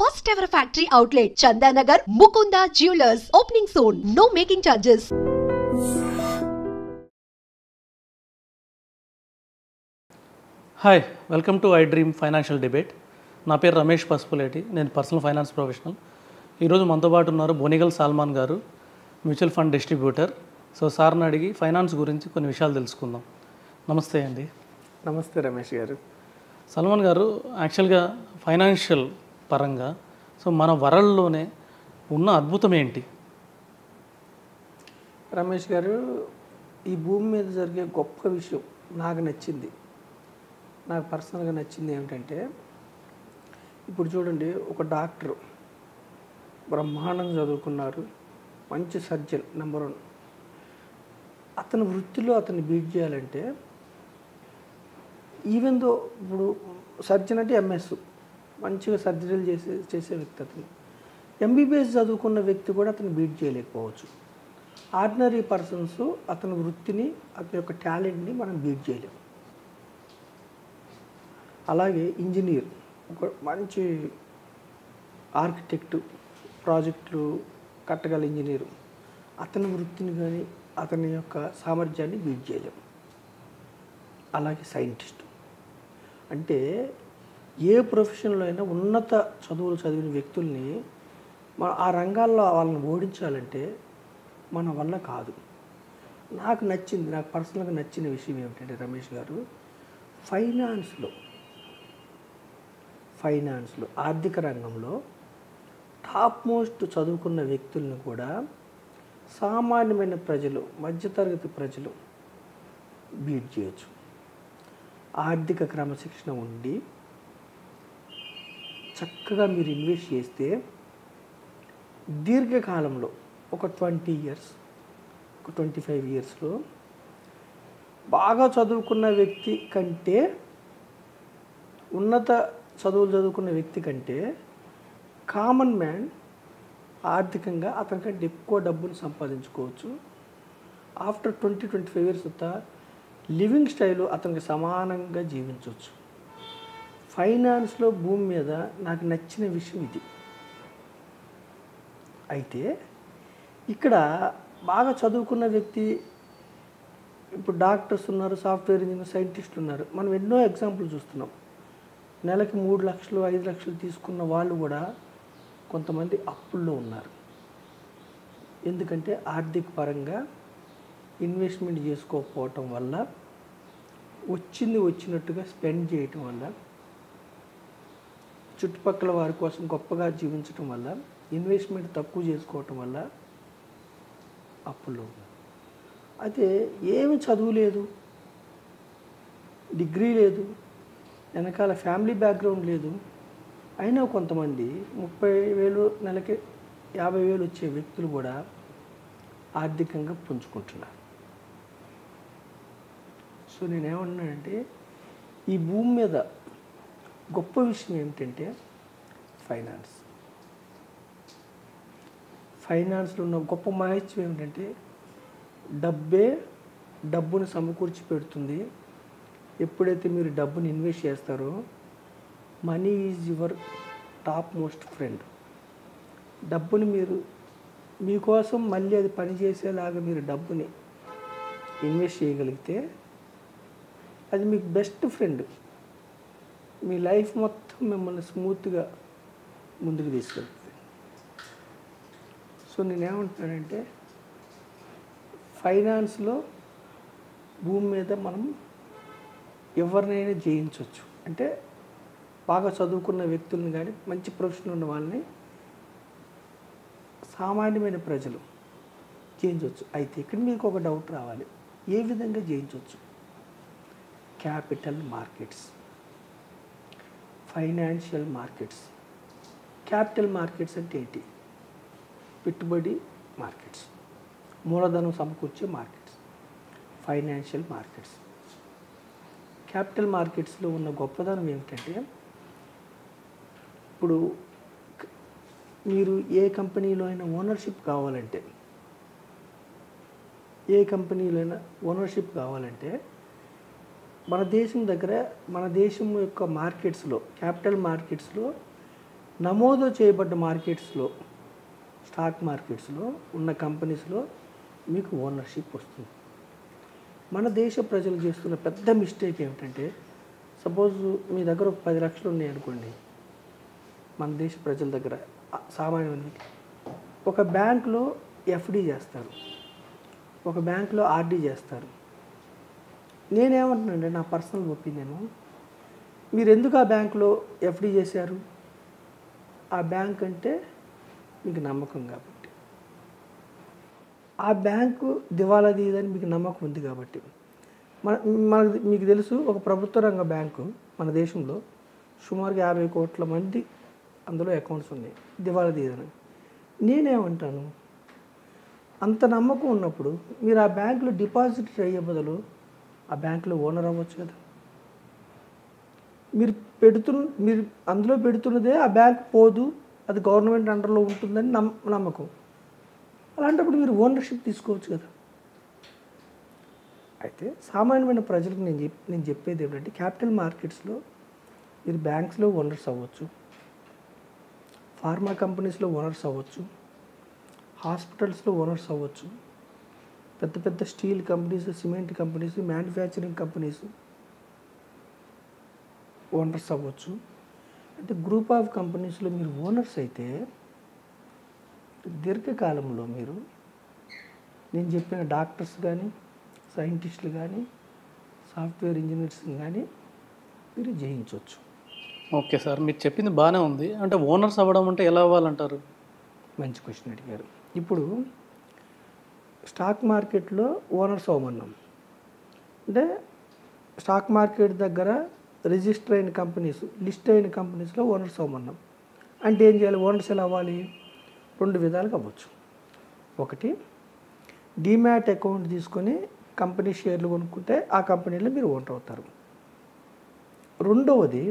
First ever factory outlet, Chandanagar, Mukunda Jewelers, opening soon. No making charges. Hi welcome to I dream financial debate. నా పేరు రమేష్ పసుపులేటి, నేను personal finance professional. ఈరోజు మనతో పాటు ఉన్నారు బోనిగల్ సాల్మాన్ గారు, మ్యూచువల్ ఫండ్ డిస్ట్రిబ్యూటర్. సో సార్ని అడిగి ఫైనాన్స్ గురించి కొన్ని విషయాలు తెలుసుకుందాం. నమస్తే అండి. నమస్తే రమేష్ గారు. సల్మాన్ గారు, యాక్చువల్గా ఫైనాన్షియల్ పరంగా సో మన వరల్డ్లోనే ఉన్న అద్భుతం ఏంటి? రమేష్ గారు, ఈ భూమి మీద జరిగే గొప్ప విషయం నాకు నచ్చింది, నాకు పర్సనల్గా నచ్చింది ఏమిటంటే, ఇప్పుడు చూడండి, ఒక డాక్టరు బ్రహ్మాండంగా చదువుకున్నారు, మంచి సర్జన్ నెంబర్ 1. అతని వృత్తిలో అతన్ని బీట్ చేయాలంటే, ఈవెన్ దో ఇప్పుడు సర్జన్ అంటే ఎంఎస్, మంచిగా సర్జరీలు చేసే వ్యక్తి అతను. ఎంబీబీఎస్ చదువుకున్న వ్యక్తి కూడా అతను బీట్ చేయలేకపోవచ్చు. ఆర్డినరీ పర్సన్స్ అతని వృత్తిని, అతని యొక్క టాలెంట్ని మనం బీట్ చేయలేము. అలాగే ఇంజనీర్, ఒక మంచి ఆర్కిటెక్టు, ప్రాజెక్టులు కట్టగల ఇంజనీరు, అతని వృత్తిని కానీ అతని యొక్క సామర్థ్యాన్ని బీట్ చేయలేము. అలాగే సైంటిస్టు, అంటే ఏ ప్రొఫెషన్లో అయినా ఉన్నత చదువులు చదివిన వ్యక్తుల్ని ఆ రంగాల్లో వాళ్ళని ఓడించాలంటే మన వల్ల కాదు. నాకు పర్సనల్గా నచ్చిన విషయం ఏమిటంటే రమేష్ గారు, ఫైనాన్స్లో ఆర్థిక రంగంలో టాప్ మోస్ట్ చదువుకున్న వ్యక్తులను కూడా సామాన్యమైన ప్రజలు, మధ్యతరగతి ప్రజలు బీట్ చేయొచ్చు. ఆర్థిక క్రమశిక్షణ ఉండి చక్కగా మీరు ఇన్వెస్ట్ చేస్తే దీర్ఘకాలంలో ఒక 20 ఇయర్స్, ఒక 25 ఇయర్స్లో బాగా చదువుకున్న వ్యక్తి కంటే, ఉన్నత చదువులు చదువుకున్న వ్యక్తి కంటే కామన్ మ్యాన్ ఆర్థికంగా అతనికంటే ఎక్కువ డబ్బును సంపాదించుకోవచ్చు. ఆఫ్టర్ 20-25 ఇయర్స్ లివింగ్ స్టైలు అతనికి సమానంగా జీవించవచ్చు. ఫైనాన్స్లో భూమి మీద నాకు నచ్చిన విషయం ఇది. అయితే ఇక్కడ బాగా చదువుకున్న వ్యక్తి, ఇప్పుడు డాక్టర్స్ ఉన్నారు, సాఫ్ట్వేర్ ఇంజనీర్, సైంటిస్టులు ఉన్నారు. మనం ఎన్నో ఎగ్జాంపుల్ చూస్తున్నాం. నెలకి 3 లక్షలు 5 లక్షలు తీసుకున్న వాళ్ళు కూడా కొంతమంది అప్పుల్లో ఉన్నారు. ఎందుకంటే ఆర్థిక పరంగా ఇన్వెస్ట్మెంట్ చేసుకోకపోవటం వల్ల, వచ్చినట్టుగా స్పెండ్ చేయటం వల్ల, చుట్టుపక్కల వారి కోసం గొప్పగా జీవించటం వల్ల, ఇన్వెస్ట్మెంట్ తక్కువ చేసుకోవటం వల్ల అప్పుల్లో ఉన్నారు. అయితే ఏమి చదువు లేదు, డిగ్రీ లేదు, వెనకాల ఫ్యామిలీ బ్యాక్గ్రౌండ్ లేదు, అయినా కొంతమంది 30,000 నెలకి 50,000 వచ్చే వ్యక్తులు కూడా ఆర్థికంగా పుంజుకుంటున్నారు. సో నేనేమన్నానంటే, ఈ భూమి మీద గొప్ప విషయం ఏమిటంటే ఫైనాన్స్లో ఉన్న గొప్ప మహత్యం ఏమిటంటే, డబ్బును సమకూర్చి పెడుతుంది. ఎప్పుడైతే మీరు డబ్బుని ఇన్వెస్ట్ చేస్తారో, money is your top most friend. డబ్బుని మీకోసం మళ్ళీ అది పనిచేసేలాగా మీరు డబ్బుని ఇన్వెస్ట్ చేయగలిగితే అది మీకు బెస్ట్ ఫ్రెండ్. మీ లైఫ్ మొత్తం మిమ్మల్ని స్మూత్గా ముందుకు తీసుకెళ్తుంది. సో నేనేమంటున్నానంటే, ఫైనాన్స్లో భూమి మీద మనం ఎవరినైనా జయించవచ్చు. అంటే బాగా చదువుకున్న వ్యక్తులను కానీ, మంచి ప్రొఫెషన్ ఉన్న వాళ్ళని సామాన్యమైన ప్రజలు జయించవచ్చు. అయితే ఇక్కడ మీకు ఒక డౌట్ రావాలి, ఏ విధంగా జయించవచ్చు? Capital markets, financial markets. Capital markets అంటే ఏంటి? పెట్టుబడి మార్కెట్స్, మూలధనం సమకూర్చే మార్కెట్స్. Financial markets. క్యాపిటల్ మార్కెట్స్లో ఉన్న గొప్పదనం ఏమిటంటే, ఇప్పుడు మీరు ఏ కంపెనీలో అయినా ఓనర్షిప్ కావాలంటే మన దేశం యొక్క మార్కెట్స్లో, క్యాపిటల్ మార్కెట్స్లో నమోదు చేయబడ్డ మార్కెట్స్లో, స్టాక్ మార్కెట్స్లో ఉన్న కంపెనీస్లో మీకు ఓనర్షిప్ వస్తుంది. మన దేశ ప్రజలు చేస్తున్న పెద్ద మిస్టేక్ ఏమిటంటే, సపోజ్ మీ దగ్గర ఒక 10 లక్షలు ఉన్నాయి అనుకోండి, మన దేశ ప్రజల దగ్గర సామాన్యమైన ఒక బ్యాంకులో ఎఫ్డి చేస్తారు, ఒక బ్యాంకులో ఆర్డి చేస్తారు. నేనేమంటున్నానంటే, నా పర్సనల్ ఒపీనియను, మీరు ఎందుకు ఆ బ్యాంకులో ఎఫ్డి చేశారు? ఆ బ్యాంక్ అంటే మీకు నమ్మకం కాబట్టి, ఆ బ్యాంకు దివాలా తీయదని మీకు నమ్మకం ఉంది కాబట్టి. మీకు తెలుసు, ఒక ప్రభుత్వ రంగ బ్యాంకు మన దేశంలో సుమారుగా 50 కోట్ల మంది అందులో అకౌంట్స్ ఉన్నాయి, దివాలా తీయదని. నేనేమంటాను, అంత నమ్మకం ఉన్నప్పుడు మీరు ఆ బ్యాంకులో డిపాజిట్ అయ్యే బదులు ఆ బ్యాంకులో ఓనర్ అవ్వచ్చు కదా. మీరు అందులో పెడుతున్నదే ఆ బ్యాంక్ పోదు, అది గవర్నమెంట్ అండర్లో ఉంటుందని నమ్మకం. అలాంటప్పుడు మీరు ఓనర్షిప్ తీసుకోవచ్చు కదా. అయితే సామాన్యమైన ప్రజలకు నేను చెప్పేది ఏమిటంటే, క్యాపిటల్ మార్కెట్స్లో మీరు బ్యాంక్స్లో ఓనర్స్ అవ్వచ్చు, ఫార్మా కంపెనీస్లో ఓనర్స్ అవ్వచ్చు, హాస్పిటల్స్లో ఓనర్స్ అవ్వచ్చు, పెద్ద పెద్ద steel companies, cement companies, manufacturing companies owners అవ్వచ్చు. అంటే గ్రూప్ ఆఫ్ కంపెనీస్లో మీరు ఓనర్స్ అయితే దీర్ఘకాలంలో మీరు నేను చెప్పిన డాక్టర్స్ కానీ, సైంటిస్టులు కానీ, సాఫ్ట్వేర్ ఇంజనీర్స్ కానీ మీరు జయించవచ్చు. ఓకే సార్, మీరు చెప్పింది బాగానే ఉంది. అంటే ఓనర్స్ అవ్వడం అంటే ఎలా అవ్వాలంటారు? మంచి క్వశ్చన్ అడిగారు. ఇప్పుడు స్టాక్ మార్కెట్లో ఓనర్స్ అవ్వమన్నాం అంటే, స్టాక్ మార్కెట్ దగ్గర రిజిస్టర్ అయిన కంపెనీస్, లిస్ట్ అయిన కంపెనీస్లో ఓనర్స్ అవ్వమన్నాం అంటే ఏం చేయాలి? ఓనర్స్ ఎలా అవ్వాలి? 2 విధాలుగా అవ్వచ్చు. ఒకటి, డీమ్యాట్ అకౌంట్ తీసుకొని కంపెనీ షేర్లు కొనుక్కుంటే ఆ కంపెనీలో మీరు ఓనర్ అవుతారు. రెండవది,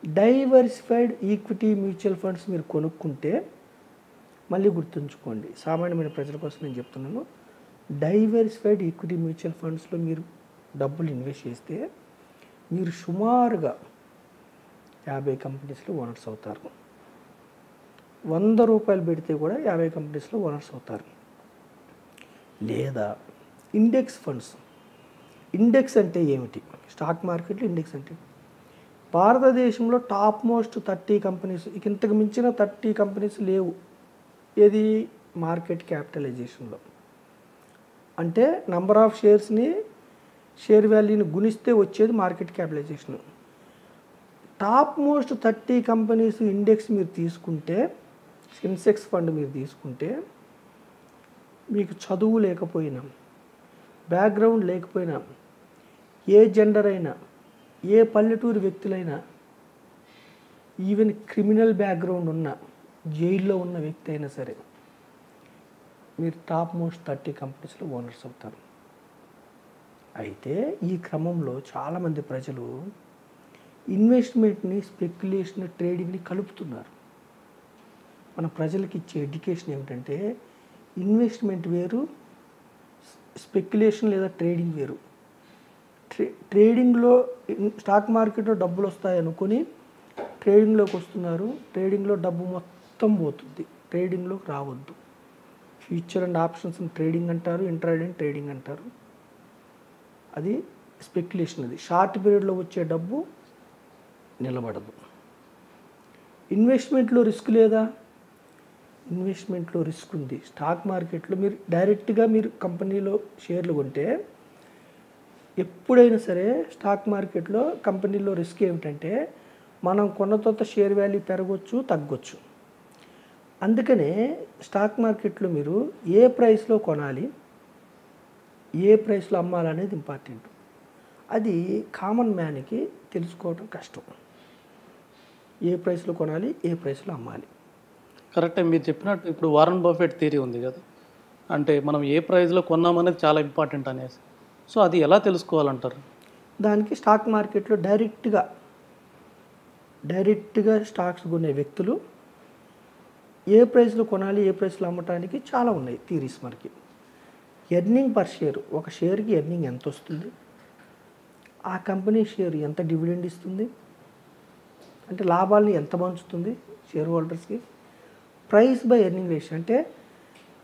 డైవర్సిఫైడ్ ఈక్విటీ మ్యూచువల్ ఫండ్స్ మీరు కొనుక్కుంటే, మళ్ళీ గుర్తుంచుకోండి, సామాన్యమైన ప్రజల కోసం నేను చెప్తున్నాను, డైవర్సిఫైడ్ ఈక్విటీ మ్యూచువల్ ఫండ్స్లో మీరు డబ్బులు ఇన్వెస్ట్ చేస్తే మీరు సుమారుగా 50 కంపెనీస్లో ఓనర్స్ అవుతారు. 100 రూపాయలు పెడితే కూడా 50 కంపెనీస్లో ఓనర్స్ అవుతారు. లేదా ఇండెక్స్ ఫండ్స్. ఇండెక్స్ అంటే ఏమిటి? స్టాక్ మార్కెట్లో ఇండెక్స్ అంటే భారతదేశంలో టాప్ మోస్ట్ 30 కంపెనీస్, ఇక ఇంతకు మించిన 30 కంపెనీస్ లేవు. ఏది? మార్కెట్ క్యాపిటలైజేషన్లో. అంటే నంబర్ ఆఫ్ షేర్స్ని, షేర్ వాల్యూని గుణిస్తే వచ్చేది market capitalization. Top most 30 companies index మీరు తీసుకుంటే, సెన్సెక్స్ ఫండ్ మీరు తీసుకుంటే, మీకు చదువు లేకపోయినా, బ్యాక్గ్రౌండ్ లేకపోయినా, ఏ జెండర్ అయినా, ఏ పల్లెటూరు వ్యక్తులైనా, ఈవెన్ క్రిమినల్ బ్యాక్గ్రౌండ్ ఉన్న, జైల్లో ఉన్న వ్యక్తి అయినా సరే, మీరు టాప్ మోస్ట్ 30 కంపెనీస్లో ఓనర్స్ అవుతారు. అయితే ఈ క్రమంలో చాలామంది ప్రజలు ఇన్వెస్ట్మెంట్ని, స్పెక్యులేషన్, ట్రేడింగ్ని కలుపుతున్నారు. మన ప్రజలకి ఇచ్చే ఎడ్యుకేషన్ ఏమిటంటే, ఇన్వెస్ట్మెంట్ వేరు, స్పెక్యులేషన్ లేదా ట్రేడింగ్ వేరు. ట్రేడింగ్లో, స్టాక్ మార్కెట్లో డబ్బులు వస్తాయి అనుకుని ట్రేడింగ్లోకి వస్తున్నారు. ట్రేడింగ్లో డబ్బు మొత్తం పోతుంది. ట్రేడింగ్లోకి రావద్దు. ఫ్యూచర్ అండ్ ఆప్షన్స్ ట్రేడింగ్ అంటారు, ఇంట్రాడే ట్రేడింగ్ అంటారు. అది స్పెక్యులేషన్. అది షార్ట్ పీరియడ్లో వచ్చే డబ్బు నిలబడదు. ఇన్వెస్ట్మెంట్లో రిస్క్ లేదా? ఇన్వెస్ట్మెంట్లో రిస్క్ ఉంది. స్టాక్ మార్కెట్లో మీరు డైరెక్ట్గా మీరు కంపెనీలో షేర్లు కొంటే, ఎప్పుడైనా సరే స్టాక్ మార్కెట్లో కంపెనీలో రిస్క్ ఏమిటంటే, మనం కొన్న తర్వాత షేర్ వాల్యూ పెరగవచ్చు, తగ్గొచ్చు. అందుకనే స్టాక్ మార్కెట్లో మీరు ఏ ప్రైస్లో కొనాలి, ఏ ప్రైస్లో అమ్మాలనేది ఇంపార్టెంట్. అది కామన్ మ్యాన్కి తెలుసుకోవడం కష్టం. ఏ ప్రైస్లో కొనాలి, ఏ ప్రైస్లో అమ్మాలి. కరెక్టే మీరు చెప్పినట్టు. ఇప్పుడు వారన్ బఫెట్ థియరీ ఉంది కదా, అంటే మనం ఏ ప్రైస్లో కొన్నామనేది చాలా ఇంపార్టెంట్ అనేసి. సో అది ఎలా తెలుసుకోవాలంటారు? దానికి స్టాక్ మార్కెట్లో డైరెక్ట్గా స్టాక్స్ కొనే వ్యక్తులు ఏ ప్రైస్లో కొనాలి, ఏ ప్రైస్లో అమ్మటానికి చాలా ఉన్నాయి థియరీస్ మనకి. ఎర్నింగ్ పర్ షేర్, ఒక షేర్కి ఎర్నింగ్ ఎంత వస్తుంది, ఆ కంపెనీ షేర్ ఎంత డివిడెండ్ ఇస్తుంది, అంటే లాభాలని ఎంత పంచుతుంది షేర్ హోల్డర్స్కి. ప్రైస్ బై ఎర్నింగ్ రేషియో అంటే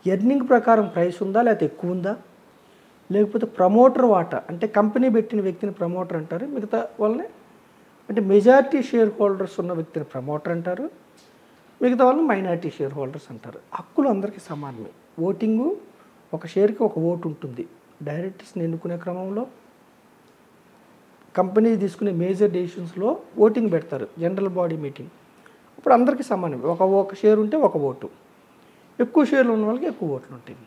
ఎర్నింగ్ ప్రకారం ప్రైస్ ఉందా లేకపోతే ఎక్కువ ఉందా, లేకపోతే ప్రమోటర్ వాటా అంటే కంపెనీ పెట్టిన వ్యక్తిని ప్రమోటర్ అంటారు, మిగతా వాళ్ళని అంటే మెజారిటీ షేర్ హోల్డర్స్ ఉన్న వ్యక్తిని ప్రమోటర్ అంటారు, మిగతా వాళ్ళని మైనారిటీ షేర్ హోల్డర్స్ అంటారు. హక్కులు అందరికీ సమానమే. ఓటింగు ఒక షేర్కి ఒక ఓటు ఉంటుంది. డైరెక్టర్స్ని ఎన్నుకునే క్రమంలో కంపెనీ తీసుకునే మేజర్ డెసిషన్స్లో ఓటింగ్ పెడతారు, జనరల్ బాడీ మీటింగ్. ఇప్పుడు అందరికీ సమానమే. ఒక షేర్ ఉంటే ఒక ఓటు, ఎక్కువ షేర్లు ఉన్న వాళ్ళకి ఎక్కువ ఓట్లు ఉంటాయి.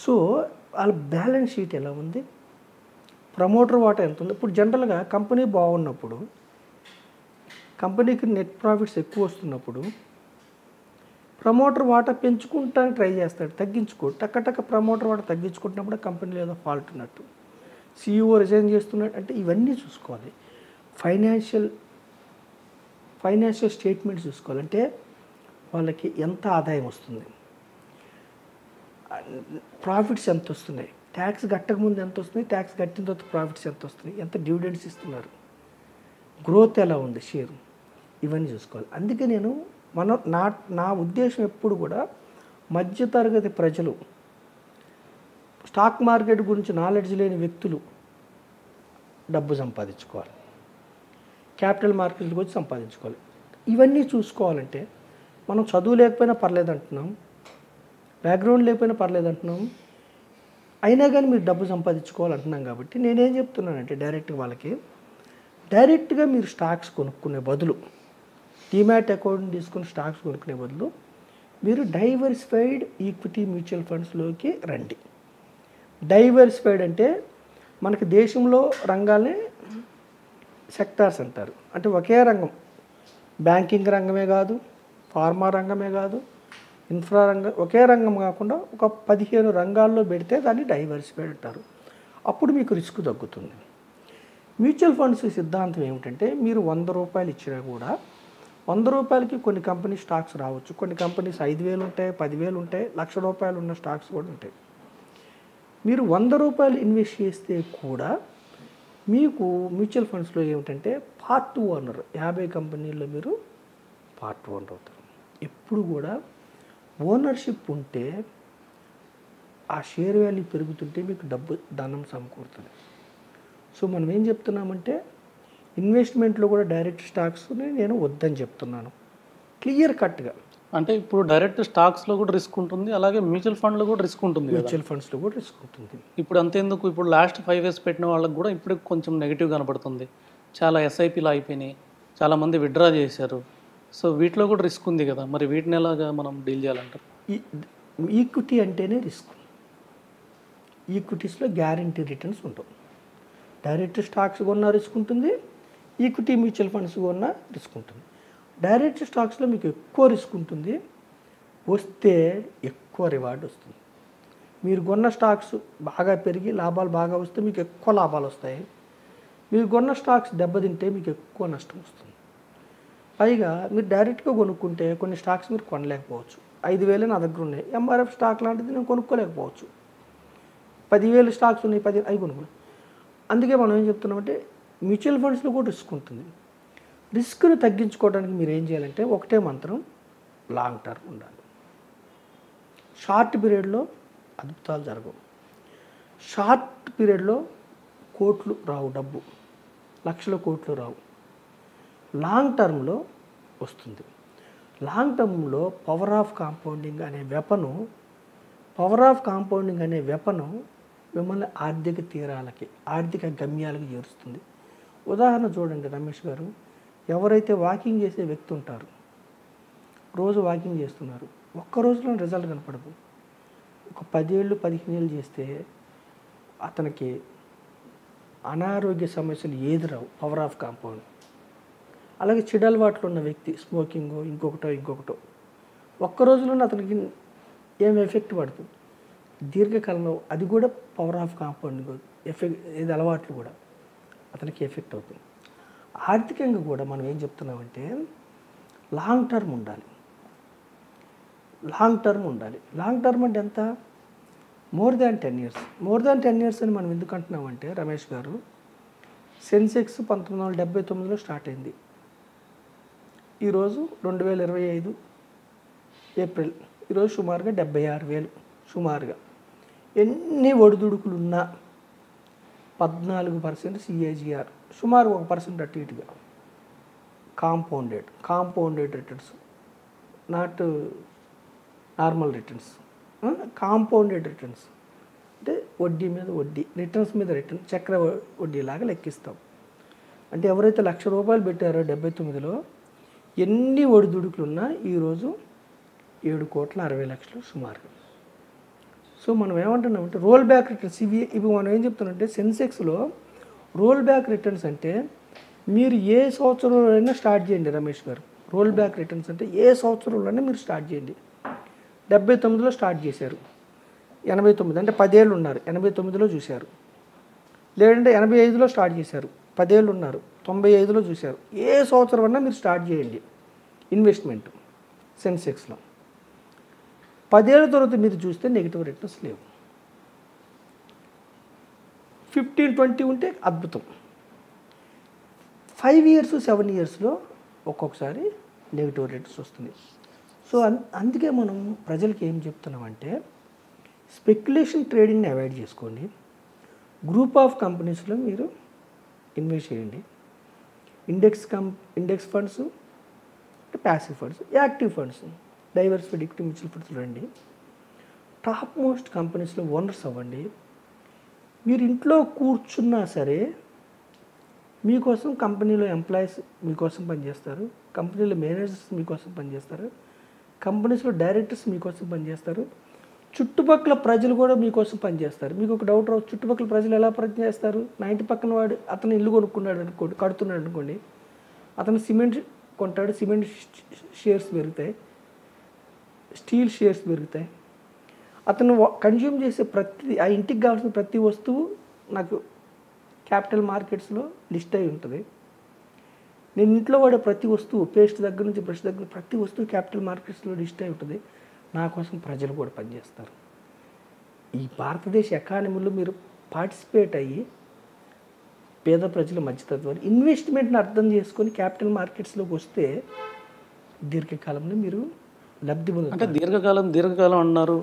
సో వాళ్ళ బ్యాలెన్స్ షీట్ ఎలా ఉంది, ప్రమోటర్ వాటా ఎంత ఉంది. ఇప్పుడు జనరల్గా కంపెనీ బాగున్నప్పుడు, కంపెనీకి నెట్ ప్రాఫిట్స్ ఎక్కువ వస్తున్నప్పుడు ప్రమోటర్ వాటా పెంచుకుంటానికి ట్రై చేస్తాడు, టక్క ప్రమోటర్ వాటా తగ్గించుకుంటున్నప్పుడు కంపెనీలో ఏదో ఫాల్ట్ ఉన్నట్టు, CEO రిజైన్ చేస్తున్నాడు అంటే ఇవన్నీ చూసుకోవాలి. ఫైనాన్షియల్ స్టేట్మెంట్స్ చూసుకోవాలంటే వాళ్ళకి ఎంత ఆదాయం వస్తుంది, ప్రాఫిట్స్ ఎంత వస్తున్నాయి, ట్యాక్స్ కట్టకముందు ఎంత వస్తుంది, ట్యాక్స్ కట్టిన తర్వాత ప్రాఫిట్స్ ఎంత వస్తున్నాయి, ఎంత డివిడెండ్స్ ఇస్తున్నారు, గ్రోత్ ఎలా ఉంది షేర్, ఇవన్నీ చూసుకోవాలి. అందుకే నేను నా ఉద్దేశం ఎప్పుడు కూడా మధ్యతరగతి ప్రజలు, స్టాక్ మార్కెట్ గురించి నాలెడ్జ్ లేని వ్యక్తులు డబ్బు సంపాదించుకోవాలి, క్యాపిటల్ మార్కెట్ గురించి సంపాదించుకోవాలి. ఇవన్నీ చూసుకోవాలంటే మనం చదువు లేకపోయినా పర్లేదు అంటున్నాం, బ్యాక్గ్రౌండ్ లేకపోయినా పర్లేదు అంటున్నాం, అయినా కానీ మీరు డబ్బు సంపాదించుకోవాలంటున్నాం. కాబట్టి నేనేం చెప్తున్నానంటే డైరెక్ట్గా మీరు స్టాక్స్ కొనుక్కునే బదులు, డిమాట్ అకౌంట్ తీసుకుని స్టాక్స్ కొనుక్కునే బదులు మీరు డైవర్సిఫైడ్ ఈక్విటీ మ్యూచువల్ ఫండ్స్లోకి రండి. డైవర్సిఫైడ్ అంటే మనకి దేశంలో రంగాల్ని సెక్టార్స్ అంటారు. అంటే ఒకే రంగం, బ్యాంకింగ్ రంగమే కాదు, ఫార్మా రంగమే కాదు, ఇన్ఫ్రా రంగం, ఒకే రంగం కాకుండా ఒక 15 రంగాల్లో పెడితే దాన్ని డైవర్సిఫైడ్ అంటారు. అప్పుడు మీకు రిస్క్ తగ్గుతుంది. మ్యూచువల్ ఫండ్స్ సిద్ధాంతం ఏమిటంటే మీరు 100 రూపాయలు ఇచ్చినా కూడా 100 రూపాయలకి కొన్ని కంపెనీ స్టాక్స్ రావచ్చు, కొన్ని కంపెనీస్ 5,000 ఉంటాయి, 10,000 ఉంటాయి, ₹1,00,000 ఉన్న స్టాక్స్ కూడా ఉంటాయి. మీరు 100 రూపాయలు ఇన్వెస్ట్ చేస్తే కూడా మీకు మ్యూచువల్ ఫండ్స్లో ఏమిటంటే పార్ట్ ఓనర్, 50 కంపెనీల్లో మీరు పార్ట్ ఓనర్ అవుతారు. ఎప్పుడు కూడా ఓనర్షిప్ ఉంటే ఆ షేర్ వాల్యూ పెరుగుతుంటే మీకు ధనం సమకూరుతుంది. సో మనం ఏం చెప్తున్నామంటే ఇన్వెస్ట్మెంట్లో కూడా డైరెక్ట్ స్టాక్స్ని నేను వద్దని చెప్తున్నాను క్లియర్ కట్గా. అంటే ఇప్పుడు డైరెక్ట్ స్టాక్స్లో కూడా రిస్క్ ఉంటుంది, అలాగే మ్యూచువల్ ఫండ్లో కూడా రిస్క్ ఉంటుంది. మ్యూచువల్ ఫండ్స్లో కూడా రిస్క్ ఉంటుంది. ఇప్పుడు అంతేందుకు, ఇప్పుడు లాస్ట్ 5 years పెట్టిన వాళ్ళకి కూడా ఇప్పుడు కొంచెం నెగిటివ్ కనపడుతుంది. చాలా SIPలు అయిపోయినాయి, చాలామంది విత్డ్రా చేశారు. సో వీటిలో కూడా రిస్క్ ఉంది కదా, మరి వీటిని ఎలాగా మనం డీల్ చేయాలంటారు? ఈక్విటీ అంటేనే రిస్క్. ఈక్విటీస్లో గ్యారంటీ రిటర్న్స్ ఉండవు. డైరెక్ట్ స్టాక్స్ కొన్నా రిస్క్ ఉంటుంది, ఈక్విటీ మ్యూచువల్ ఫండ్స్ కొన్నా రిస్క్ ఉంటుంది. డైరెక్ట్ స్టాక్స్లో మీకు ఎక్కువ రిస్క్ ఉంటుంది, వస్తే ఎక్కువ రివార్డ్ వస్తుంది. మీరు కొన్న స్టాక్స్ బాగా పెరిగి లాభాలు బాగా వస్తే మీకు ఎక్కువ లాభాలు వస్తాయి. మీరు కొన్న స్టాక్స్ దెబ్బతింటే మీకు ఎక్కువ నష్టం వస్తుంది. పైగా మీరు డైరెక్ట్గా కొనుక్కుంటే కొన్ని స్టాక్స్ మీరు కొనలేకపోవచ్చు. 5,000 నా దగ్గర ఉన్నాయి, MRF స్టాక్ లాంటిది నేను కొనుక్కోలేకపోవచ్చు. 10,000 స్టాక్స్ ఉన్నాయి, 10 అవి కొనుక్కోలేదు. అందుకే మనం ఏం చెప్తున్నామంటే మ్యూచువల్ ఫండ్స్లో కూడా రిస్క్ ఉంటుంది. రిస్క్ను తగ్గించుకోవడానికి మీరు ఏం చేయాలంటే ఒకటే మంత్రం, లాంగ్ టర్మ్ ఉండాలి. షార్ట్ పీరియడ్లో అద్భుతాలు జరగవు. షార్ట్ పీరియడ్లో కోట్లు రావు, డబ్బు లక్షల కోట్లు రావు. లాంగ్ టర్మ్లో వస్తుంది. లాంగ్ టర్మ్లో పవర్ ఆఫ్ కాంపౌండింగ్ అనే వెపను మిమ్మల్ని ఆర్థిక తీరాలకి, ఆర్థిక గమ్యాలకు చేరుస్తుంది. ఉదాహరణ చూడండి రమేష్ గారు, ఎవరైతే వాకింగ్ చేసే వ్యక్తి ఉంటారు, రోజు వాకింగ్ చేస్తున్నారు, ఒక్క రోజులో రిజల్ట్ కనపడదు. ఒక 10 ఏళ్ళు 15 ఏళ్ళు చేస్తే అతనికి అనారోగ్య సమస్యలు ఏది రావు, పవర్ ఆఫ్ కాంపౌండ్. అలాగే చెడు అలవాట్లు ఉన్న వ్యక్తి, స్మోకింగ్ ఇంకొకటో ఒక్క రోజులోనే అతనికి ఏం ఎఫెక్ట్ పడుతుంది, దీర్ఘకాలంలో అది కూడా పవర్ ఆఫ్ కాంపౌండింగ్ ఎఫెక్ట్, ఏది అలవాట్లు కూడా అతనికి ఎఫెక్ట్ అవుతుంది. ఆర్థికంగా కూడా మనం ఏం చెప్తున్నామంటే లాంగ్ టర్మ్ ఉండాలి. లాంగ్ టర్మ్ అంటే ఎంత? మోర్ దాన్ 10 years అని మనం ఎందుకు అంటున్నామంటే రమేష్ గారు, సెన్సెక్స్ 1979లో స్టార్ట్ అయింది, ఈరోజు 2025 ఏప్రిల్, ఈరోజు సుమారుగా 76,000 సుమారుగా. ఎన్ని ఒడిదుడుకులున్నా 14% CAGR, సుమారు 1% అటు ఇటుగా. Compounded returns, not normal returns. Compounded returns అంటే వడ్డీ మీద వడ్డీ, రిటర్న్స్ మీద రిటర్న్, చక్ర వడ్డీలాగా లెక్కిస్తాం. అంటే ఎవరైతే ₹1,00,000 పెట్టారో 79లో ఎన్ని ఒడిదుడుకులున్నా ఈరోజు 7,60,00,000 సుమారుగా. సో మనం ఏమంటున్నామంటే రోల్ బ్యాక్ రిటర్న్స్. ఇవి మనం ఏం చెప్తున్నామంటే సెన్సెక్స్లో రోల్ బ్యాక్ రిటర్న్స్ అంటే మీరు ఏ సంవత్సరంలోనైనా స్టార్ట్ చేయండి రమేష్ గారు. రోల్ బ్యాక్ రిటర్న్స్ అంటే ఏ సంవత్సరంలోనే మీరు స్టార్ట్ చేయండి. 79లో స్టార్ట్ చేశారు, 89 అంటే 10 ఏళ్ళు ఉన్నారు, 89లో చూశారు. లేదంటే 85లో స్టార్ట్ చేశారు, 10 ఏళ్ళు ఉన్నారు, 95లో చూశారు. ఏ సంవత్సరం అన్నా మీరు స్టార్ట్ చేయండి ఇన్వెస్ట్మెంట్ సెన్సెక్స్లో. 10 ఏళ్ళ తర్వాత మీరు చూస్తే నెగిటివ్ రిటర్న్స్ లేవు. 15-20 ఉంటే అద్భుతం. 5 ఇయర్స్ 7 ఇయర్స్లో ఒక్కొక్కసారి నెగిటివ్ రిటర్న్స్ వస్తుంది. సో అందుకే మనం ప్రజలకి ఏం చెప్తున్నామంటే స్పెక్యులేషన్ ట్రేడింగ్ని అవాయిడ్ చేసుకోండి. గ్రూప్ ఆఫ్ కంపెనీస్లో మీరు ఇన్వెస్ట్ చేయండి. Index funds, passive funds, active funds, diversified equity mutual funds రండి. టాప్ మోస్ట్ కంపెనీస్లో ఓనర్స్ అవ్వండి. మీరు ఇంట్లో కూర్చున్నా సరే మీకోసం కంపెనీలో ఎంప్లాయీస్ మీకోసం పనిచేస్తారు, కంపెనీలో మేనేజర్స్ మీకోసం పనిచేస్తారు, కంపెనీస్లో డైరెక్టర్స్ మీకోసం పనిచేస్తారు, చుట్టుపక్కల ప్రజలు కూడా మీకోసం పనిచేస్తారు. మీకు ఒక డౌట్ రావచ్చు, చుట్టుపక్కల ప్రజలు ఎలా పనిచేస్తారు? నా ఇంటి పక్కన వాడు అతను ఇల్లు కొనుక్కున్నాడు అనుకోండి, కడుతున్నాడు అనుకోండి, అతను సిమెంట్ కొంటాడు, సిమెంట్ షేర్స్ పెరుగుతాయి, స్టీల్ షేర్స్ పెరుగుతాయి. అతను కన్జ్యూమ్ చేసే ఆ ఇంటికి కావాల్సిన ప్రతి వస్తువు నాకు క్యాపిటల్ మార్కెట్స్లో లిస్ట్ అయి ఉంటుంది. నేను ఇంట్లో వాడే ప్రతి వస్తువు, పేస్ట్ దగ్గర నుంచి బ్రష్ దగ్గర ప్రతి వస్తువు క్యాపిటల్ మార్కెట్స్లో లిస్ట్ అయి ఉంటుంది. నా కోసం ప్రజలు కూడా పనిచేస్తారు. ఈ భారతదేశ ఎకానమీలో మీరు పార్టిసిపేట్ అయ్యి పేద ప్రజల మధ్యతత్వాన్ని ఇన్వెస్ట్మెంట్ని అర్థం చేసుకొని క్యాపిటల్ మార్కెట్స్లోకి వస్తే దీర్ఘకాలంలో మీరు లబ్ధి పొందుతారు. అంటే దీర్ఘకాలం అన్నారు,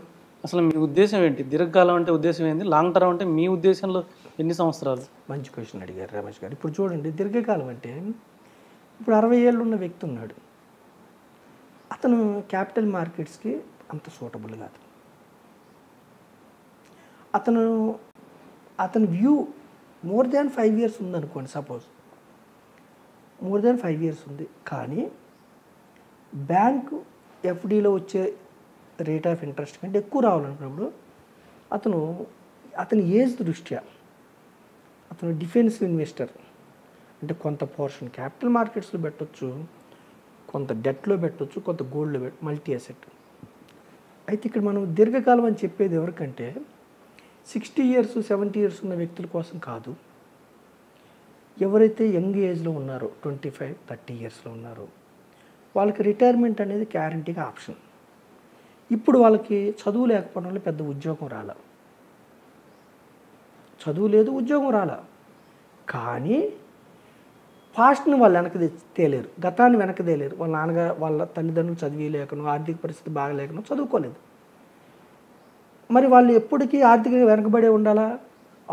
అసలు మీ ఉద్దేశం ఏంటి? దీర్ఘకాలం అంటే ఉద్దేశం ఏంటి? లాంగ్ టర్మ్ అంటే మీ ఉద్దేశంలో ఎన్ని సంవత్సరాలు? మంచి క్వశ్చన్ అడిగారు రమేష్ గారు. ఇప్పుడు చూడండి, దీర్ఘకాలం అంటే ఇప్పుడు 60 ఏళ్ళు ఉన్న వ్యక్తి ఉన్నాడు, అతను క్యాపిటల్ మార్కెట్స్కి అంత సూటబుల్ కాదు. అతను వ్యూ మోర్ దాన్ 5 ఇయర్స్ ఉందనుకోండి, సపోజ్ మోర్ దాన్ 5 ఇయర్స్ ఉంది, కానీ బ్యాంకు ఎఫ్డీలో వచ్చే రేట్ ఆఫ్ ఇంట్రెస్ట్ కంటే ఎక్కువ రావాలనుకున్నప్పుడు అతని ఏజ్ దృష్ట్యా అతను డిఫెన్సివ్ ఇన్వెస్టర్, అంటే కొంత పోర్షన్ క్యాపిటల్ మార్కెట్స్లో పెట్టవచ్చు, కొంత డెట్లో పెట్టవచ్చు, కొంత గోల్డ్లో మల్టీ అసెట్. అయితే ఇక్కడ మనం దీర్ఘకాలం అని చెప్పేది ఎవరికంటే 60 ఇయర్స్ 70 ఇయర్స్ ఉన్న వ్యక్తుల కోసం కాదు. ఎవరైతే యంగ్ ఏజ్లో ఉన్నారో 25-30 ఇయర్స్లో ఉన్నారో వాళ్ళకి రిటైర్మెంట్ అనేది గ్యారంటీగా ఆప్షన్. ఇప్పుడు వాళ్ళకి చదువు లేకపోవడం వల్ల పెద్ద ఉద్యోగం రాల, చదువు లేదు, ఉద్యోగం రాల, కానీ పాస్ట్ని వాళ్ళు వెనక్కి తేలేరు, గతాన్ని వెనక్కి తేలేరు. వాళ్ళ నాన్నగారు వాళ్ళ తల్లిదండ్రులు చదివేయలేకను, ఆర్థిక పరిస్థితి బాగలేకను చదువుకోలేదు. మరి వాళ్ళు ఎప్పటికీ ఆర్థికంగా వెనకబడే ఉండాలా?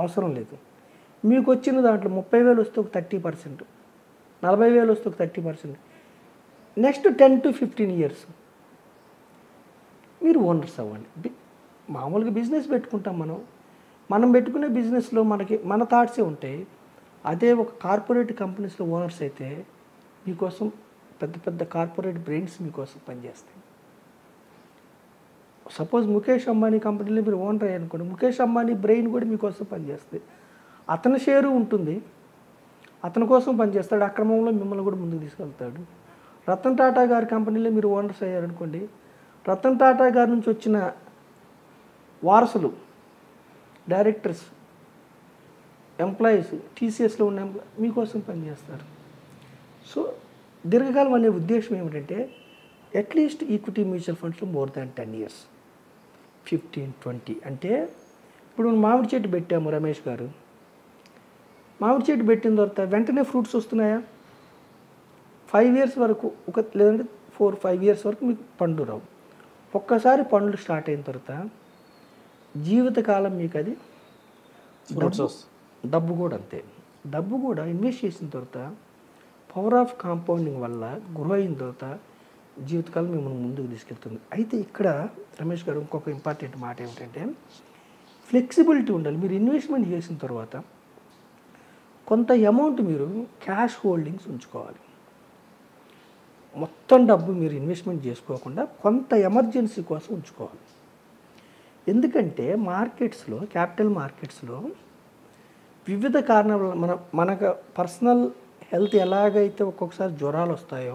అవసరం లేదు. మీకు వచ్చిన దాంట్లో 30,000 వస్తే ఒక 30%, 40,000 వస్తే ఒక 30%, నెక్స్ట్ 10 to 15 ఇయర్స్ మీరు ఓనర్స్ అవ్వండి. మామూలుగా బిజినెస్ పెట్టుకుంటాం మనం పెట్టుకునే బిజినెస్లో మన థాట్సే ఉంటాయి. అదే ఒక కార్పొరేట్ కంపెనీస్లో ఓనర్స్ అయితే మీకోసం పెద్ద పెద్ద కార్పొరేట్ బ్రెయిన్స్ మీకోసం పనిచేస్తాయి. సపోజ్ ముఖేష్ అంబానీ కంపెనీలో మీరు ఓనర్ అయ్యారనుకోండి, ముఖేష్ అంబానీ బ్రెయిన్ కూడా మీకోసం పనిచేస్తుంది. అతని షేరు ఉంటుంది, అతని కోసం పనిచేస్తాడు, అక్రమంలో మిమ్మల్ని కూడా ముందుకు తీసుకెళ్తాడు. రతన్ టాటా గారి కంపెనీలో మీరు ఓనర్స్ అయ్యారనుకోండి, రతన్ టాటా గారి నుంచి వచ్చిన వారసులు, డైరెక్టర్స్, ఎంప్లాయీస్, టీసీఎస్లో ఉన్న మీకోసం పనిచేస్తారు. సో దీర్ఘకాలం అనే ఉద్దేశం ఏమిటంటే అట్లీస్ట్ ఈక్విటీ మ్యూచువల్ ఫండ్స్లో మోర్ దాన్ 10 ఇయర్స్, 15-20. అంటే ఇప్పుడు మామిడి చెట్టు పెట్టాము రమేష్ గారు, మామిడి చెట్టు పెట్టిన తర్వాత వెంటనే ఫ్రూట్స్ వస్తున్నాయా? 5 ఇయర్స్ వరకు లేదంటే 4-5 ఇయర్స్ వరకు మీకు పండ్లు రావు. ఒక్కసారి పండ్లు స్టార్ట్ అయిన తర్వాత జీవితకాలం మీకు అది డబ్బు కూడా అంతే. డబ్బు కూడా ఇన్వెస్ట్ చేసిన తర్వాత పవర్ ఆఫ్ కాంపౌండింగ్ వల్ల గ్రో అయిన తర్వాత జీవితకాలం మిమ్మల్ని ముందుకు తీసుకెళ్తుంది. అయితే ఇక్కడ రమేష్ గారు ఇంకొక ఇంపార్టెంట్ మాట ఏమిటంటే ఫ్లెక్సిబిలిటీ ఉండాలి. మీరు ఇన్వెస్ట్మెంట్ చేసిన తర్వాత కొంత అమౌంట్ మీరు క్యాష్ హోల్డింగ్స్ ఉంచుకోవాలి. మొత్తం డబ్బు మీరు ఇన్వెస్ట్మెంట్ చేసుకోకుండా కొంత ఎమర్జెన్సీ కోసం ఉంచుకోవాలి. ఎందుకంటే మార్కెట్స్లో, క్యాపిటల్ మార్కెట్స్లో వివిధ కారణాల వల్ల మనకు పర్సనల్ హెల్త్ ఎలాగైతే ఒక్కొక్కసారి జ్వరాలు వస్తాయో,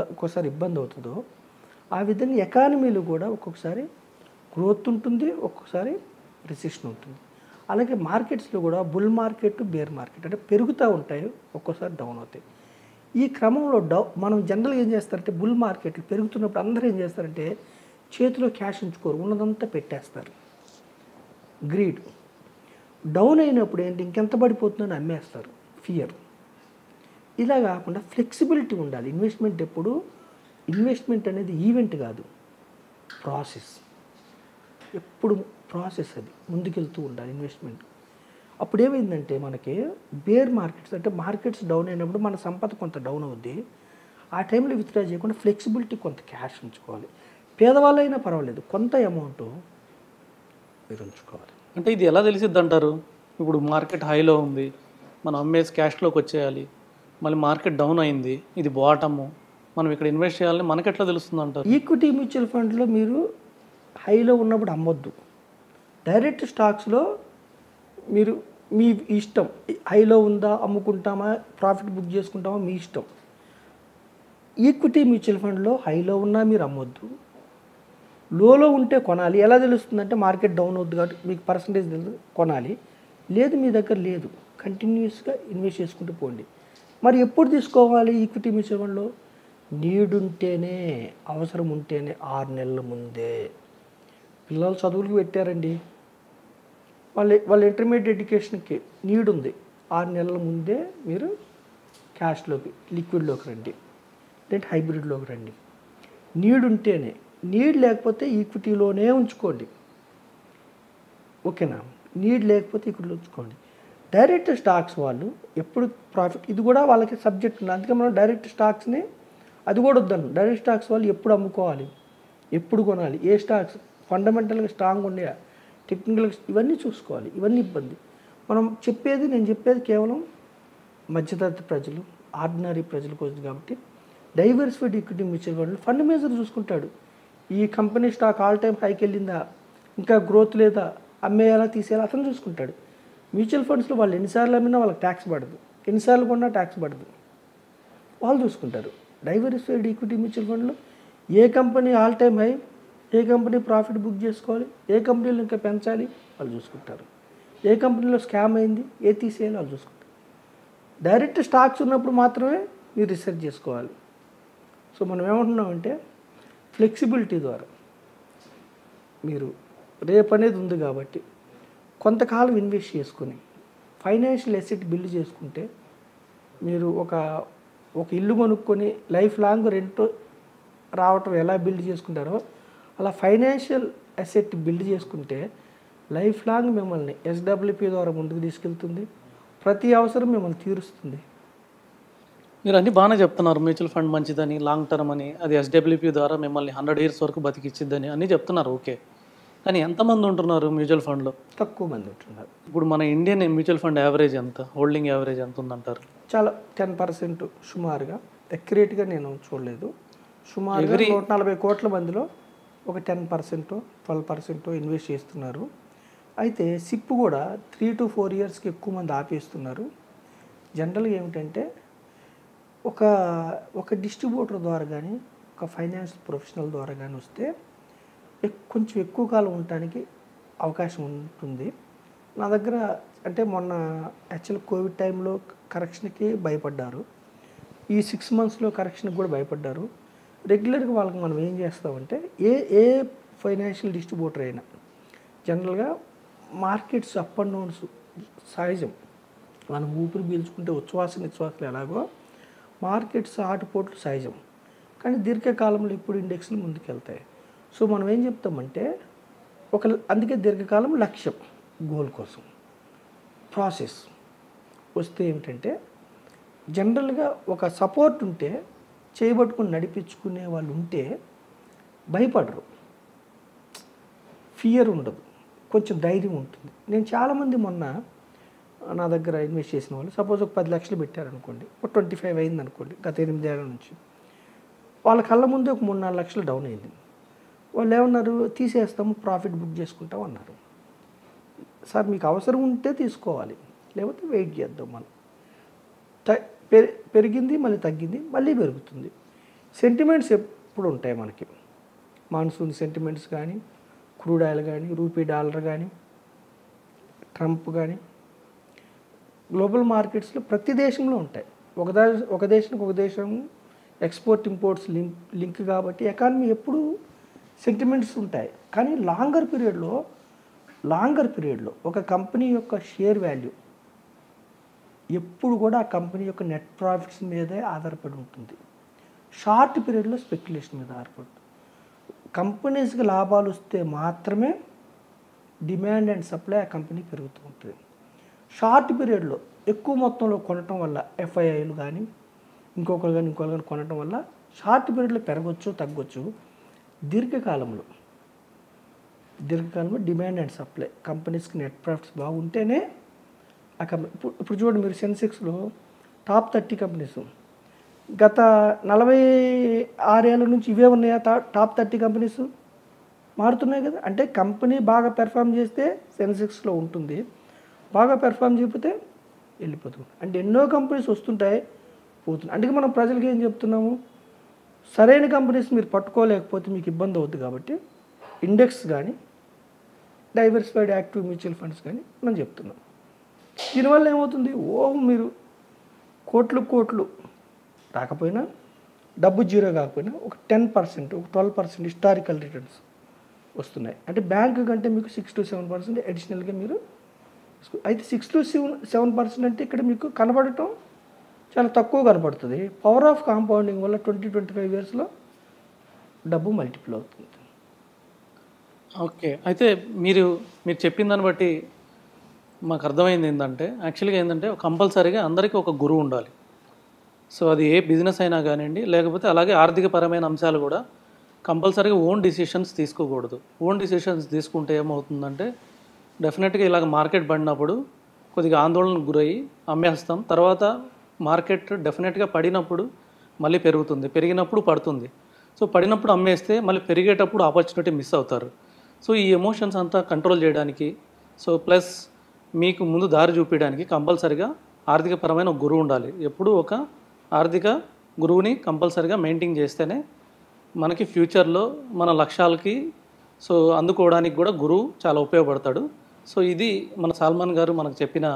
ఒక్కొక్కసారి ఇబ్బంది అవుతుందో, ఆ విధంగా ఎకానమీలో కూడా ఒక్కొక్కసారి గ్రోత్ ఉంటుంది, ఒక్కొక్కసారి రిసెషన్ ఉంటుంది. అలాగే మార్కెట్స్లో కూడా బుల్ మార్కెట్, బేర్ మార్కెట్ అంటే పెరుగుతూ ఉంటాయి, ఒక్కోసారి డౌన్ అవుతాయి. ఈ క్రమంలో మనం జనరల్గా ఏం చేస్తారంటే బుల్ మార్కెట్లు పెరుగుతున్నప్పుడు అందరూ ఏం చేస్తారంటే చేతిలో క్యాష్ ఉంచుకోరు, ఉన్నదంతా పెట్టేస్తారు. గ్రీడ్. డౌన్ అయినప్పుడు ఏంటి ఇంకెంత పడిపోతుందని అమ్మేస్తారు, ఫియర్. ఇలా కాకుండా ఫ్లెక్సిబిలిటీ ఉండాలి. ఇన్వెస్ట్మెంట్ అనేది ఈవెంట్ కాదు, ప్రాసెస్. ఎప్పుడు ప్రాసెస్, అది ముందుకెళ్తూ ఉండాలి ఇన్వెస్ట్మెంట్. అప్పుడు ఏమైందంటే మనకి బేర్ మార్కెట్స్ అంటే మార్కెట్స్ డౌన్ అయినప్పుడు మన సంపద కొంత డౌన్ అవుద్ది. ఆ టైంలో విత్డ్రా చేయకుండా ఫ్లెక్సిబిలిటీ కొంత క్యాష్ ఉంచుకోవాలి. పేదవాళ్ళైనా పర్వాలేదు, కొంత అమౌంట్ మీరు ఉంచుకోవాలి. అంటే ఇది ఎలా తెలిసిద్ది అంటారు? ఇప్పుడు మార్కెట్ హైలో ఉంది, మనం అమ్మేసి క్యాష్లోకి వచ్చేయాలి, మళ్ళీ మార్కెట్ డౌన్ అయింది, ఇది బాటము, మనం ఇక్కడ ఇన్వెస్ట్ చేయాలని మనకి ఎట్లా తెలుస్తుంది అంటారు? ఈక్విటీ మ్యూచువల్ ఫండ్లో మీరు హైలో ఉన్నప్పుడు అమ్మొద్దు. డైరెక్ట్ స్టాక్స్లో మీరు మీ ఇష్టం, హైలో ఉందా అమ్ముకుంటామా, ప్రాఫిట్ బుక్ చేసుకుంటామా మీ ఇష్టం. ఈక్విటీ మ్యూచువల్ ఫండ్లో హైలో ఉన్నా మీరు అమ్మొద్దు, లోలో ఉంటే కొనాలి. ఎలా తెలుస్తుందంటే మార్కెట్ డౌన్ అవుద్ది కాబట్టి మీకు పర్సంటేజ్ తెలుసు, కొనాలి. లేదు మీ దగ్గర లేదు, కంటిన్యూస్గా ఇన్వెస్ట్ చేసుకుంటూ పోండి. మరి ఎప్పుడు తీసుకోవాలి ఈక్విటీ మ్యూచువల్ ఫండ్లో? నీడ్ ఉంటేనే, అవసరం ఉంటేనే. 6 నెలల ముందే. పిల్లలు చదువులకు పెట్టారండి, వాళ్ళ ఇంటర్మీడియట్ ఎడ్యుకేషన్కి నీడ్ ఉంది, 6 నెలల ముందే మీరు క్యాష్లోకి, లిక్విడ్లోకి రండి, లేదంటే హైబ్రిడ్లోకి రండి. నీడ్ ఉంటేనే. నీడ్ లేకపోతే ఈక్విటీలోనే ఉంచుకోండి, ఓకేనా? నీడ్ లేకపోతే ఈక్విటీలో ఉంచుకోండి. డైరెక్ట్ స్టాక్స్ వాళ్ళు ఎప్పుడు ప్రాఫిట్, ఇది కూడా వాళ్ళకి సబ్జెక్ట్ ఉంది. అందుకే మనం డైరెక్ట్ స్టాక్స్ని అది కూడా వద్దాను. డైరెక్ట్ స్టాక్స్ వాళ్ళు ఎప్పుడు అమ్ముకోవాలి, ఎప్పుడు కొనాలి, ఏ స్టాక్స్ ఫండమెంటల్గా స్ట్రాంగ్ ఉన్నాయా, టెక్నికల్గా, ఇవన్నీ చూసుకోవాలి. ఇవన్నీ ఇబ్బంది. నేను చెప్పేది కేవలం మధ్యతరగతి ప్రజలు, ఆర్డినరీ ప్రజల కోసం కాబట్టి డైవర్సిఫైడ్ ఈక్విటీ మ్యూచువల్ ఫండ్లు ఫండ్ మేనేజర్ చూసుకుంటాడు. ఈ కంపెనీ స్టాక్ ఆల్ టైమ్ హైకి వెళ్ళిందా, ఇంకా గ్రోత్ లేదా, అమ్మేయాలా తీసేయాలా, అతను చూసుకుంటాడు. మ్యూచువల్ ఫండ్స్లో వాళ్ళు ఎన్నిసార్లు అమ్మినా వాళ్ళకి ట్యాక్స్ పడదు, ఎన్నిసార్లు కొన్నా ట్యాక్స్ పడదు, వాళ్ళు చూసుకుంటారు. డైవర్సిఫైడ్ ఈక్విటీ మ్యూచువల్ ఫండ్లో ఏ కంపెనీ ఆల్ టైమ్ హై, ఏ కంపెనీ ప్రాఫిట్ బుక్ చేసుకోవాలి, ఏ కంపెనీలు ఇంకా పెంచాలి వాళ్ళు చూసుకుంటారు. ఏ కంపెనీలో స్కామ్ అయింది, ఏ తీసేయాలి వాళ్ళు చూసుకుంటారు. డైరెక్ట్ స్టాక్స్ ఉన్నప్పుడు మాత్రమే మీరు రీసెర్చ్ చేసుకోవాలి. సో మనం ఏమంటున్నామంటే ఫ్లెక్సిబిలిటీ ద్వారా మీరు రేపు అనేది ఉంది కాబట్టి కొంతకాలం ఇన్వెస్ట్ చేసుకొని ఫైనాన్షియల్ అసెట్ బిల్డ్ చేసుకుంటే, మీరు ఒక ఇల్లు కొనుక్కొని లైఫ్ లాంగ్ రెంట్ రావటం ఎలా బిల్డ్ చేసుకుంటారో అలా ఫైనాన్షియల్ అసెట్ బిల్డ్ చేసుకుంటే లైఫ్ లాంగ్ మిమ్మల్ని ఎస్డబ్ల్యూపీ ద్వారా ముందుకు తీసుకెళ్తుంది, ప్రతి అవసరం మిమ్మల్ని తీరుస్తుంది. మీరు అన్నీ బాగానే చెప్తున్నారు, మ్యూచువల్ ఫండ్ మంచిదని, లాంగ్ టర్మ్ అని, అది ఎస్డబ్ల్యూపీ ద్వారా మిమ్మల్ని 100 years వరకు బతికిచ్చిద్దని అన్నీ చెప్తున్నారు, ఓకే. కానీ ఎంతమంది ఉంటున్నారు మ్యూచువల్ ఫండ్లో? తక్కువ మంది ఉంటున్నారు. ఇప్పుడు మన ఇండియన్ మ్యూచువల్ ఫండ్ యావరేజ్ ఎంత, హోల్డింగ్ యావరేజ్ ఎంత ఉందంటారు? చాలా 10% సుమారుగా, ఎక్యురేట్గా నేను చూడలేదు, సుమారుగా 140 కోట్ల మందిలో ఒక 10%, 12% ఇన్వెస్ట్ చేస్తున్నారు. అయితే సిప్ కూడా 3 to 4 yearsకి ఎక్కువ మంది ఆపేస్తున్నారు. జనరల్గా ఏమిటంటే ఒక డిస్ట్రిబ్యూటర్ ద్వారా కానీ, ఒక ఫైనాన్షియల్ ప్రొఫెషనల్ ద్వారా కానీ వస్తే కొంచెం ఎక్కువ కాలం ఉండటానికి అవకాశం ఉంటుంది. నా దగ్గర అంటే మొన్న యాక్చువల్ కోవిడ్ టైంలో కరెక్షన్కి భయపడ్డారు, ఈ 6 monthsలో కరెక్షన్కి కూడా భయపడ్డారు. రెగ్యులర్గా వాళ్ళకి మనం ఏం చేస్తామంటే ఏ ఫైనాన్షియల్ డిస్ట్రిబ్యూటర్ అయినా జనరల్గా మార్కెట్స్ అప్ అండ్ డౌన్స్ సహజం. మనం ఊపిరి పీల్చుకుంటే నిశ్వాసాలు ఎలాగో మార్కెట్స్ ఆటుపోట్లు సహజం, కానీ దీర్ఘకాలంలో ఇప్పుడు ఇండెక్స్లు ముందుకెళ్తాయి. సో మనం ఏం చెప్తామంటే అందుకే దీర్ఘకాలం లక్ష్యం, గోల్ కోసం ప్రాసెస్ వస్తే ఏమిటంటే జనరల్గా ఒక సపోర్ట్ ఉంటే చేయబట్టుకుని నడిపించుకునే వాళ్ళు ఉంటే భయపడరు, ఫియర్ ఉండదు, కొంచెం ధైర్యం ఉంటుంది. నేను చాలామంది మొన్న నా దగ్గర ఇన్వెస్ట్ చేసిన వాళ్ళు సపోజ్ ఒక 10 లక్షలు పెట్టారనుకోండి, ఒక 25 అయింది అనుకోండి గత 8 ఏళ్ళ నుంచి, వాళ్ళ కళ్ళ ముందే ఒక 3-4 లక్షలు డౌన్ అయింది. వాళ్ళు ఏమన్నారు, తీసేస్తాము ప్రాఫిట్ బుక్ చేసుకుంటాం అన్నారు. సార్ మీకు అవసరం ఉంటే తీసుకోవాలి, లేకపోతే వెయిట్ చేద్దాం. మనం పెరిగింది మళ్ళీ తగ్గింది మళ్ళీ పెరుగుతుంది. సెంటిమెంట్స్ ఎప్పుడు ఉంటాయి మనకి, మాన్సూన్ సెంటిమెంట్స్ కానీ, క్రూడ్ ఆయిల్ కానీ, రూపీ డాలర్ కానీ, ట్రంప్ కానీ, గ్లోబల్ మార్కెట్స్లో ప్రతి దేశంలో ఉంటాయి. ఒక దేశానికి ఒక దేశం ఎక్స్పోర్ట్ ఇంపోర్ట్స్ లింక్ కాబట్టి ఎకానమీ ఎప్పుడు సెంటిమెంట్స్ ఉంటాయి. కానీ లాంగర్ పీరియడ్లో ఒక కంపెనీ యొక్క షేర్ వాల్యూ ఎప్పుడు కూడా ఆ కంపెనీ యొక్క నెట్ ప్రాఫిట్స్ మీదే ఆధారపడి ఉంటుంది. షార్ట్ పీరియడ్లో స్పెక్యులేషన్ మీద ఆధారపడుతుంది. కంపెనీస్కి లాభాలు వస్తే మాత్రమే డిమాండ్ అండ్ సప్లై ఆ కంపెనీ పెరుగుతూ ఉంటుంది. షార్ట్ పీరియడ్లో ఎక్కువ మొత్తంలో కొనటం వల్ల ఎఫ్ఐఐలు కానీ ఇంకొకరు కానీ కొనటం వల్ల షార్ట్ పీరియడ్లో పెరగచ్చు తగ్గొచ్చు. దీర్ఘకాలంలో డిమాండ్ అండ్ సప్లై కంపెనీస్కి నెట్ ప్రాఫిట్స్ బాగుంటేనే ఆ కంపెనీ. ఇప్పుడు చూడండి మీరు సెన్సెక్స్లో టాప్ 30 కంపెనీస్ గత 46 ఏళ్ళ నుంచి ఇవే ఉన్నాయా టాప్ 30 కంపెనీస్? మారుతున్నాయి కదా. అంటే కంపెనీ బాగా పెర్ఫామ్ చేస్తే సెన్సెక్స్లో ఉంటుంది, బాగా పెర్ఫామ్ చేయకపోతే వెళ్ళిపోతుంది. అంటే ఎన్నో కంపెనీస్ వస్తుంటాయి పోతుంది. అందుకే మనం ప్రజలకి ఏం చెప్తున్నాము, సరైన కంపెనీస్ మీరు పట్టుకోలేకపోతే మీకు ఇబ్బంది అవుతుంది. కాబట్టి ఇండెక్స్ కానీ డైవర్సిఫైడ్ యాక్టివ్ మ్యూచువల్ ఫండ్స్ కానీ మనం చెప్తున్నాం. దీనివల్ల ఏమవుతుంది, మీరు కోట్లు రాకపోయినా, డబ్బు జీరో కాకపోయినా ఒక 10%, ఒక 12% హిస్టారికల్ రిటర్న్స్ వస్తున్నాయి. అంటే బ్యాంకు కంటే మీకు 6-7% అడిషనల్గా మీరు అయితే 6-7% అంటే ఇక్కడ మీకు కనబడటం చాలా తక్కువ కనబడుతుంది. పవర్ ఆఫ్ కాంపౌండింగ్ వల్ల 20-25 ఇయర్స్లో డబ్బు మల్టిపుల్ అవుతుంది. ఓకే, అయితే మీరు చెప్పిన దాన్ని బట్టి మాకు అర్థమైంది ఏంటంటే, యాక్చువల్గా ఏంటంటే కంపల్సరీగా అందరికీ ఒక గురువు ఉండాలి. సో అది ఏ బిజినెస్ అయినా కానివ్వండి, లేకపోతే అలాగే ఆర్థికపరమైన అంశాలు కూడా కంపల్సరీగా ఓన్ డిసిషన్స్ తీసుకోకూడదు. ఓన్ డిసిషన్స్ తీసుకుంటే ఏమవుతుందంటే డెఫినెట్గా ఇలాగ మార్కెట్ పడినప్పుడు కొద్దిగా ఆందోళనకు గురయ్యి అమ్మేస్తాం. తర్వాత మార్కెట్ డెఫినెట్గా పడినప్పుడు మళ్ళీ పెరుగుతుంది, పెరిగినప్పుడు పడుతుంది. సో పడినప్పుడు అమ్మేస్తే మళ్ళీ పెరిగేటప్పుడు ఆపర్చునిటీ మిస్ అవుతారు. సో ఈ ఎమోషన్స్ అంతా కంట్రోల్ చేయడానికి, సో ప్లస్ మీకు ముందు దారి చూపించడానికి కంపల్సరిగా ఆర్థికపరమైన ఒక గురువు ఉండాలి. ఎప్పుడు ఒక ఆర్థిక గురువుని కంపల్సరిగా మెయింటైన్ చేస్తేనే మనకి ఫ్యూచర్లో మన లక్ష్యాలకి సో అందుకోవడానికి కూడా గురువు చాలా ఉపయోగపడతాడు. సో ఇది మన సల్మాన్ గారు మనకు చెప్పిన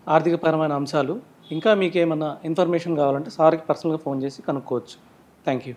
ఆర్థికపరమైన అంశాలు. ఇంకా మీకు ఏమైనా ఇన్ఫర్మేషన్ కావాలంటే సార్కి పర్సనల్గా ఫోన్ చేసి కనుక్కోవచ్చు. Thank you.